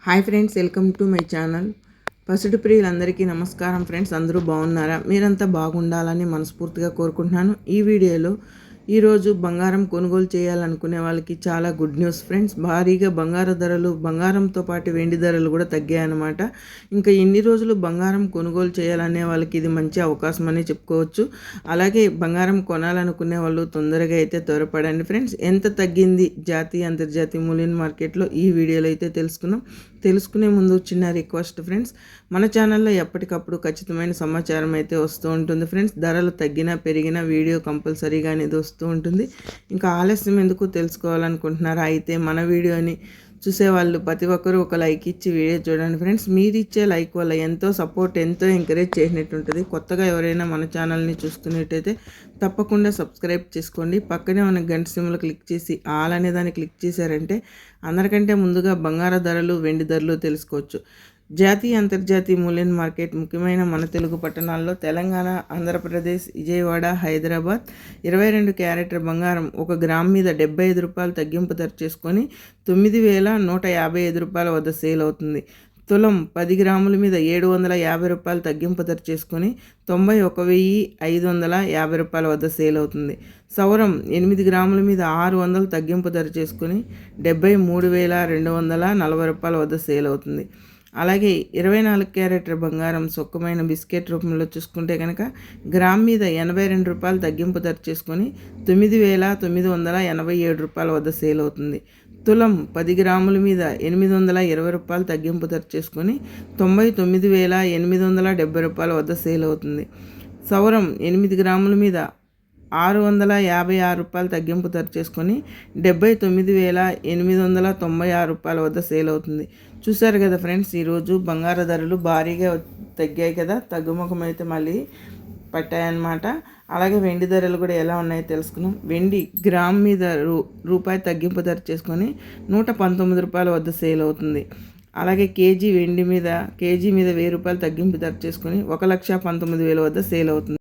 Hi friends, welcome to my channel. పసిడి ప్రియులందరికీ నమస్కారం friends. అందరూ బాగున్నారా? మీరంతా బాగుండాలని మనస్ఫూర్తిగా కోరుకుంటున్నాను. ఈ వీడియోలో ఈరోజు బంగారం కొనుగోలు చేయాలనుకునే వాళ్ళకి చాలా గుడ్ న్యూస్ ఫ్రెండ్స్. భారీగా బంగారు ధరలు, బంగారంతో పాటు వెండి ధరలు కూడా తగ్గాయన్నమాట. ఇంకా ఎన్ని రోజులు బంగారం కొనుగోలు చేయాలనే వాళ్ళకి ఇది మంచి అవకాశం అని చెప్పుకోవచ్చు. అలాగే బంగారం కొనాలనుకునే వాళ్ళు తొందరగా అయితే త్వరపడండి ఫ్రెండ్స్. ఎంత తగ్గింది జాతీయ అంతర్జాతీయ మూల్యం మార్కెట్లో ఈ వీడియోలో అయితే తెలుసుకునే ముందు చిన్న రిక్వెస్ట్ ఫ్రెండ్స్, మన ఛానల్లో ఎప్పటికప్పుడు ఖచ్చితమైన సమాచారం అయితే వస్తూ ఉంటుంది ఫ్రెండ్స్. ధరలు తగ్గినా పెరిగినా వీడియో కంపల్సరీగా అనేది వస్తూ ఉంటుంది. ఇంకా ఆలస్యం ఎందుకు తెలుసుకోవాలనుకుంటున్నారా? అయితే మన వీడియోని చూసేవాళ్ళు ప్రతి ఒక్కరూ ఒక లైక్ ఇచ్చి వీడియో చూడండి ఫ్రెండ్స్. మీరు ఇచ్చే లైక్ వల్ల ఎంతో సపోర్ట్, ఎంతో ఎంకరేజ్ చేసినట్టు ఉంటుంది. కొత్తగా ఎవరైనా మన ఛానల్ని చూస్తున్నట్టయితే తప్పకుండా సబ్స్క్రైబ్ చేసుకోండి. పక్కనే ఉన్న గంట సింబల్ క్లిక్ చేసి ఆల్ అనే దాన్ని క్లిక్ చేశారంటే అందరికంటే ముందుగా బంగారు ధరలు, వెండి ధరలు తెలుసుకోవచ్చు. జాతీయ అంతర్జాతీయ మూల్యం మార్కెట్ ముఖ్యమైన మన తెలుగు పట్టణాల్లో తెలంగాణ, ఆంధ్రప్రదేశ్, విజయవాడ, హైదరాబాద్ 22 క్యారెట్ బంగారం 1 గ్రామ్ మీద 75 రూపాయలు తగ్గింపు ధర చేసుకొని 9,155 రూపాయల వద్ద సేల్ అవుతుంది. తులం 10 గ్రాముల మీద 750 రూపాయలు తగ్గింపు ధర చేసుకొని 91,550 రూపాయల వద్ద సేల్ అవుతుంది. సౌరం 8 గ్రాముల మీద 600 తగ్గింపు ధర చేసుకొని 73,240 రూపాయల వద్ద సేల్ అవుతుంది. అలాగే 24 క్యారెట్ బంగారం సొక్కమైన బిస్కెట్ రూపంలో చూసుకుంటే కనుక గ్రామ్ మీద 82 రూపాయలు తగ్గింపు ధర చేసుకొని 9,987 రూపాయల వద్ద సేల్ అవుతుంది. తులం 10 గ్రాముల మీద 820 రూపాయలు తగ్గింపు ధర చేసుకొని 99,870 రూపాయల వద్ద సేల్ అవుతుంది. సౌరం 8 గ్రాముల మీద 656 రూపాయలు తగ్గింపు ధర చేసుకొని 79,896 రూపాయల వద్ద సేల్ అవుతుంది. చూశారు కదా ఫ్రెండ్స్, ఈరోజు బంగారు ధరలు భారీగా తగ్గాయి కదా, తగ్గుముఖం అయితే మళ్ళీ పట్టాయన్నమాట. అలాగే వెండి ధరలు కూడా ఎలా ఉన్నాయో తెలుసుకున్నాం. వెండి గ్రామ్ మీద రూపాయి తగ్గింపు ధర చేసుకొని 119 రూపాయల వద్ద సేల్ అవుతుంది. అలాగే కేజీ మీద 1000 రూపాయలు తగ్గింపు ధర చేసుకొని 1,19,000 వద్ద సేల్ అవుతుంది.